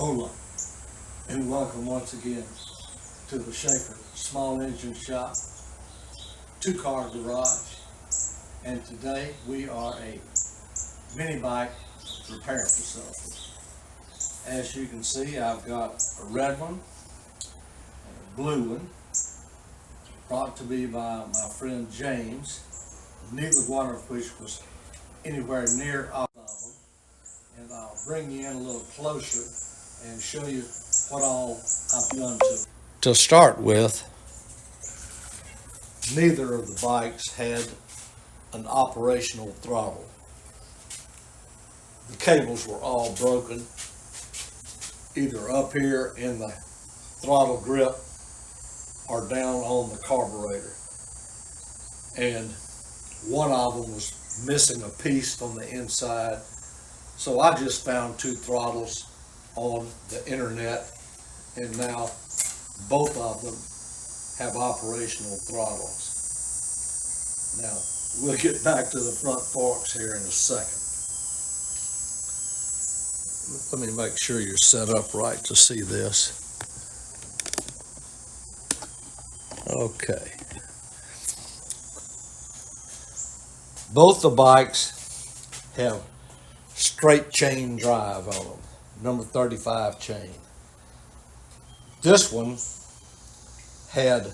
Hola, and welcome once again to the Schaefer Small Engine Shop, two-car garage. And today we are a mini bike repair facility. As you can see, I've got a red one and a blue one, brought to me by my friend James, neither one of which was anywhere near all of them. And I'll bring you in a little closer and show you what all I've done to it. To start with, neither of the bikes had an operational throttle. The cables were all broken, either up here in the throttle grip or down on the carburetor. And one of them was missing a piece from the inside. So I just found two throttles on the internet, and now both of them have operational throttles. Now we'll get back to the front forks here in a second. Let me make sure you're set up right to see this. Okay. Both the bikes have straight chain drive on them, number 35 chain. This one had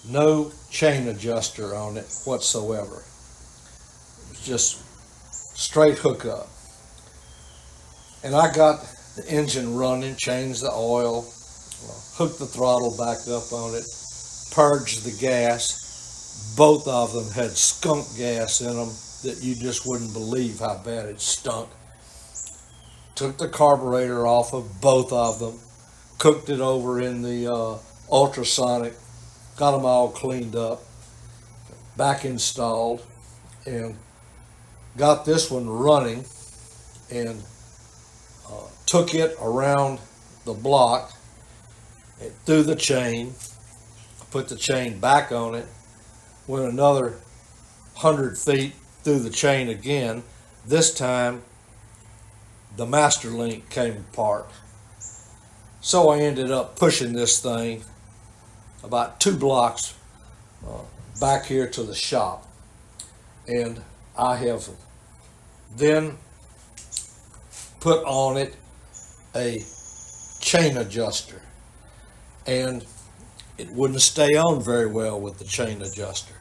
no chain adjuster on it whatsoever. It was just straight hookup. And I got the engine running, changed the oil, hooked the throttle back up on it, purged the gas. Both of them had skunk gas in them that you just wouldn't believe how bad it stunk. Took the carburetor off of both of them, cooked it over in the ultrasonic, got them all cleaned up, back installed, and got this one running, and took it around the block and threw the chain, put the chain back on it, went another 100 feet through the chain again. This time the master link came apart. So I ended up pushing this thing about 2 blocks back here to the shop. And I have then put on it a chain adjuster. And it wouldn't stay on very well with the chain adjuster.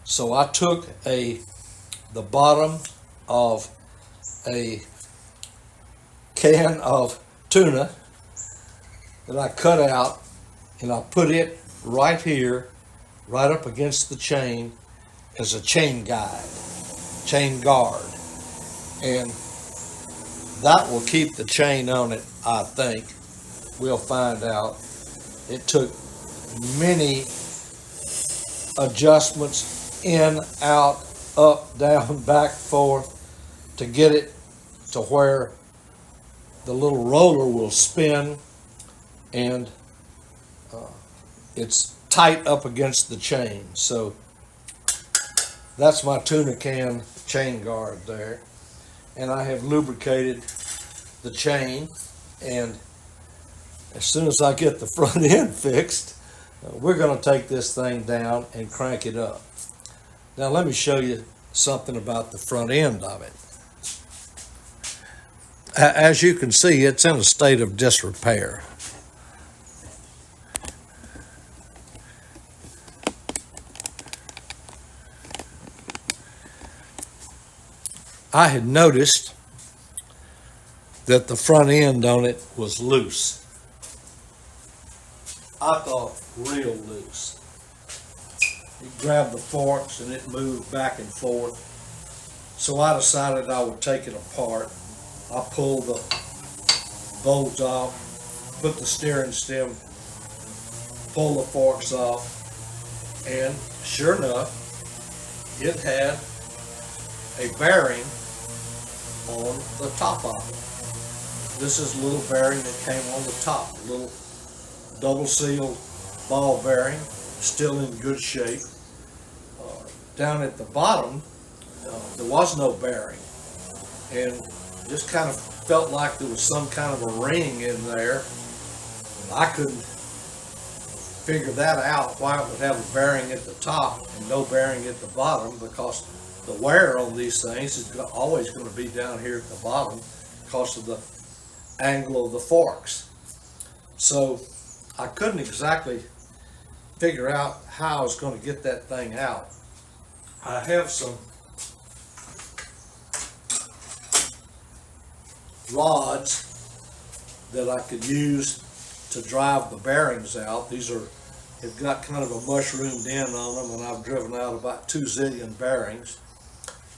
So I took the bottom of a can of tuna that I cut out, and I put it right here, right up against the chain as a chain guide, chain guard. And that will keep the chain on it, I think. We'll find out. It took many adjustments, in, out, up, down, back, forth, to get it to where the little roller will spin and it's tight up against the chain. So that's my tuna can chain guard there. And I have lubricated the chain, and as soon as I get the front end fixed, we're going to take this thing down and crank it up. Now let me show you something about the front end of it. As you can see, it's in a state of disrepair. I had noticed that the front end on it was loose. I thought real loose. You grab the forks and it moved back and forth. So I decided I would take it apart. I pulled the bolt off, put the steering stem, pull the forks off, and sure enough, it had a bearing on the top of it. This is a little bearing that came on the top, a little double sealed ball bearing, still in good shape. Down at the bottom, there was no bearing, and just kind of felt like there was some kind of a ring in there. And I couldn't figure that out, why it would have a bearing at the top and no bearing at the bottom, because the wear on these things is always going to be down here at the bottom because of the angle of the forks. So I couldn't exactly figure out how I was going to get that thing out. I have some rods that I could use to drive the bearings out. These have got kind of a mushroomed end on them, and I've driven out about 2 zillion bearings.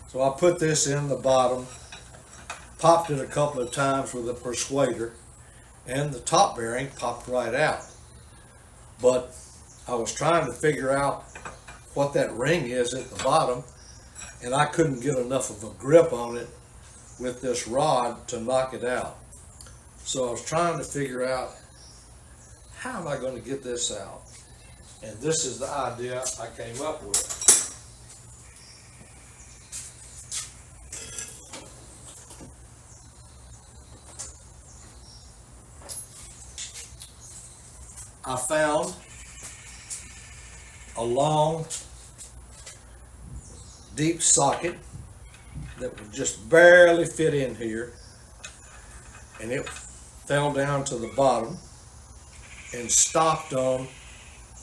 So I put this in the bottom, popped it a couple of times with a persuader, and the top bearing popped right out. But I was trying to figure out what that ring is at the bottom, and I couldn't get enough of a grip on it with this rod to knock it out. So I was trying to figure out, how am I going to get this out? And this is the idea I came up with. I found a long, deep socket that would just barely fit in here, and it fell down to the bottom and stopped on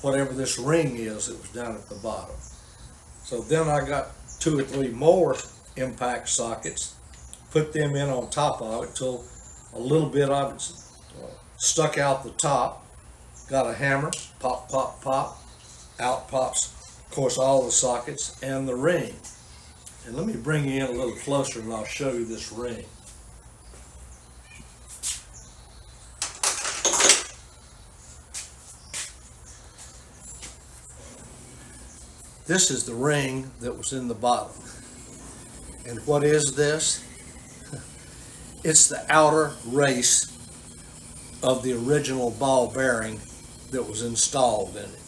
whatever this ring is that was down at the bottom. So then I got 2 or 3 more impact sockets, put them in on top of it till a little bit of it stuck out the top. Got a hammer, pop, pop, pop, out pops, of course, all the sockets and the ring. And let me bring you in a little closer and I'll show you this ring. This is the ring that was in the bottom. And what is this? It's the outer race of the original ball bearing that was installed in it.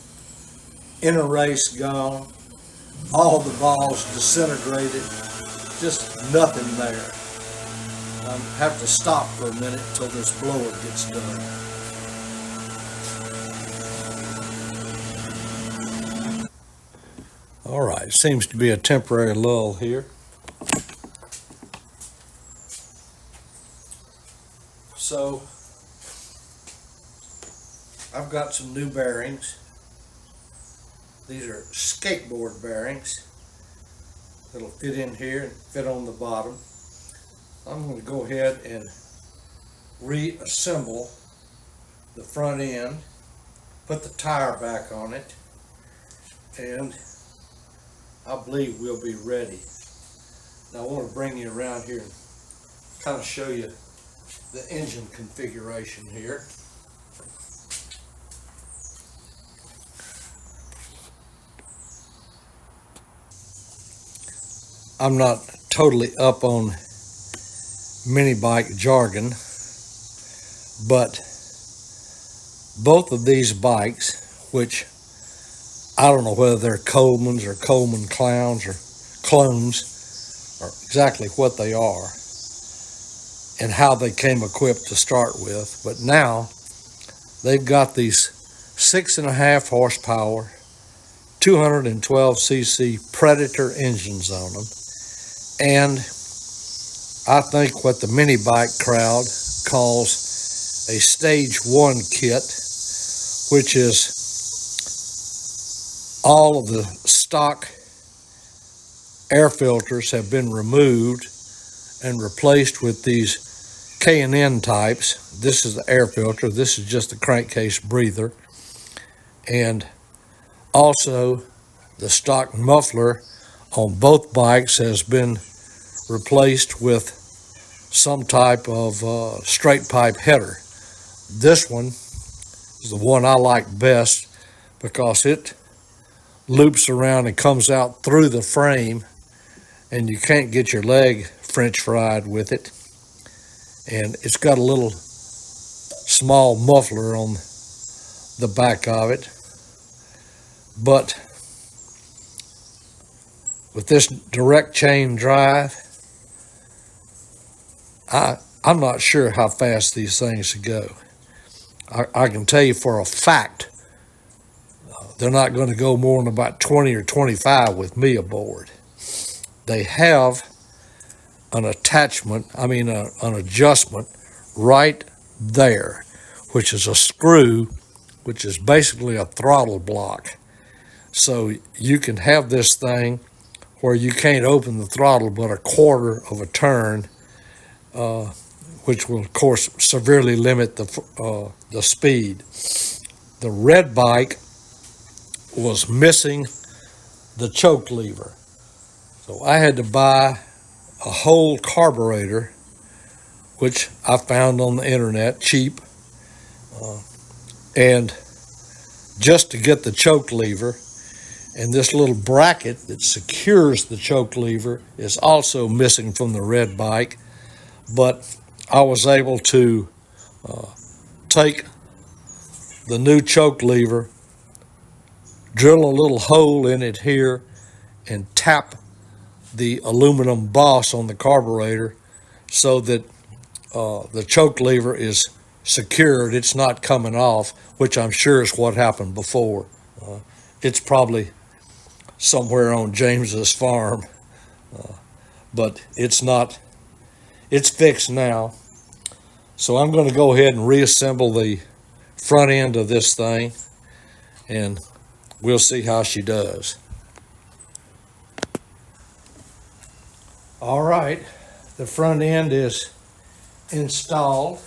Inner race gone, all the balls disintegrated, just nothing there. I have to stop for a minute till this blower gets done. All right, seems to be a temporary lull here. So I've got some new bearings. These are skateboard bearings that'll fit in here and fit on the bottom. I'm going to go ahead and reassemble the front end, put the tire back on it, and I believe we'll be ready. Now I want to bring you around here and kind of show you the engine configuration here. I'm not totally up on mini bike jargon, but both of these bikes, which I don't know whether they're Coleman's or Coleman clowns or clones, or exactly what they are and how they came equipped to start with, but now they've got these 6.5 horsepower 212cc Predator engines on them. And I think what the mini bike crowd calls a stage 1 kit, which is all of the stock air filters have been removed and replaced with these K&N types. This is the air filter. This is just the crankcase breather. And also the stock muffler on both bikes has been replaced with some type of straight pipe header. This one is the one I like best because it loops around and comes out through the frame, and you can't get your leg French fried with it. And it's got a little small muffler on the back of it. But with this direct chain drive, I'm not sure how fast these things go. I can tell you for a fact they're not going to go more than about 20 or 25 with me aboard. They have an attachment, an adjustment right there, which is a screw, which is basically a throttle block. So you can have this thing where you can't open the throttle but a quarter of a turn, which will, of course, severely limit the speed. The red bike was missing the choke lever. So I had to buy a whole carburetor, which I found on the internet, cheap, and just to get the choke lever. And this little bracket that secures the choke lever is also missing from the red bike. But I was able to take the new choke lever, drill a little hole in it here, and tap the aluminum boss on the carburetor so that the choke lever is secured. It's not coming off, which I'm sure is what happened before. It's probably somewhere on James's farm, but it's not. It's fixed now. So I'm going to go ahead and reassemble the front end of this thing, and we'll see how she does. All right, the front end is installed.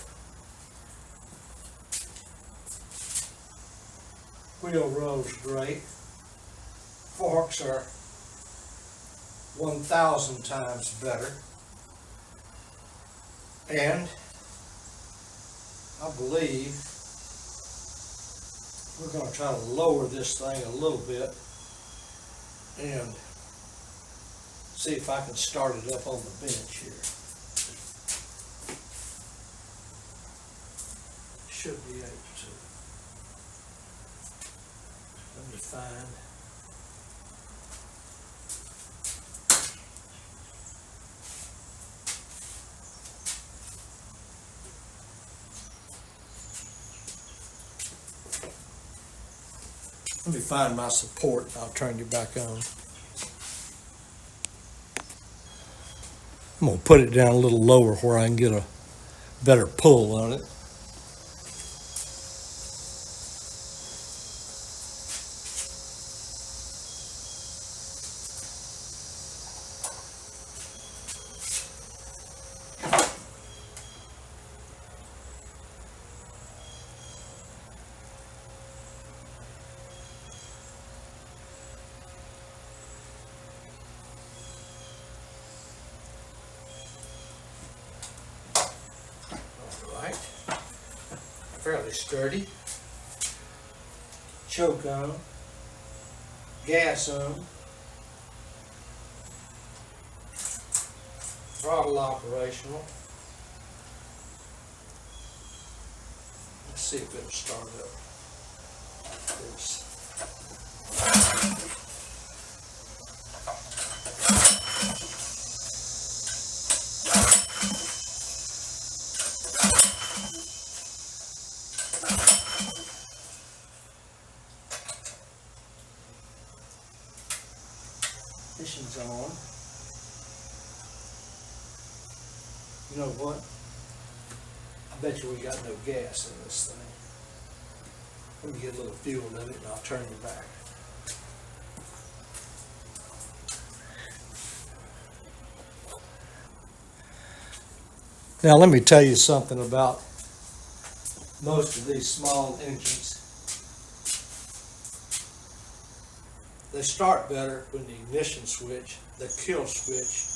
Wheel roll's great. Forks are 1,000 times better. And I believe we're going to try to lower this thing a little bit and see if I can start it up on the bench here. Should be able to. Let me find. Let me find my support and I'll turn you back on. I'm going to put it down a little lower where I can get a better pull on it. Fairly sturdy. Choke on, gas on, throttle operational. Let's see if it'll start up. This. Ignition's on. You know what? I bet you we got no gas in this thing. Let me get a little fuel in it and I'll turn you back. Now let me tell you something about most of these small engines. They start better when the ignition switch, the kill switch,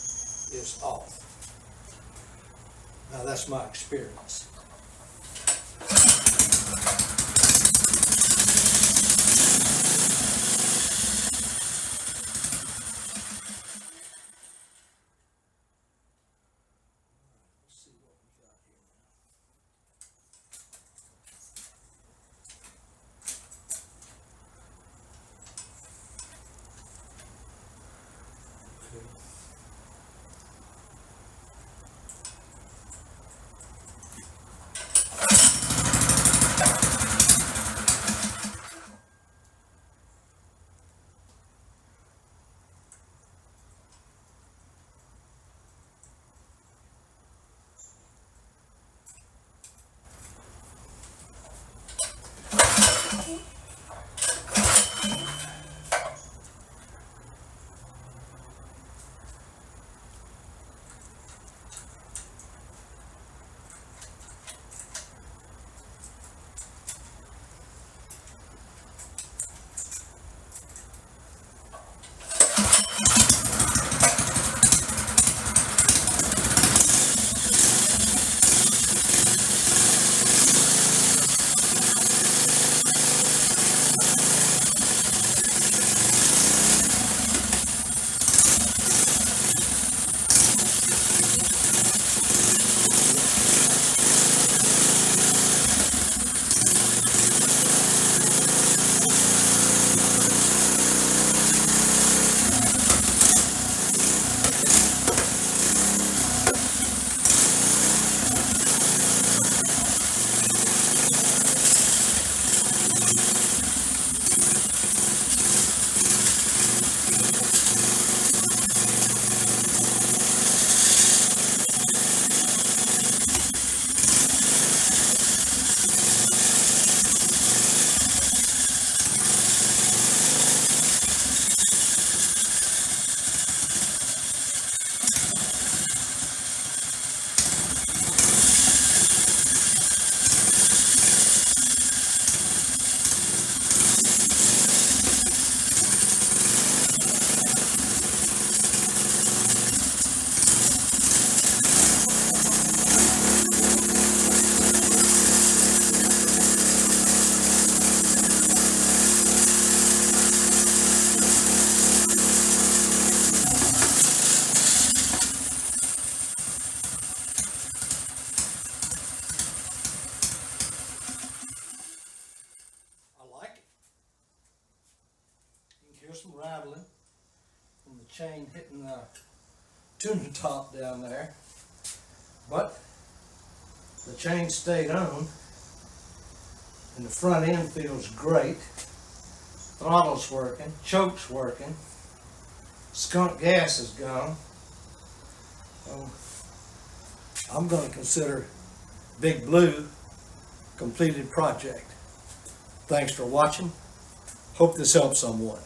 is off. Now that's my experience. hear some rattling from the chain hitting the tuner top down there, but the chain stayed on and the front end feels great. Throttle's working, choke's working, skunk gas is gone. So I'm going to consider Big Blue completed project. Thanks for watching. Hope this helps someone.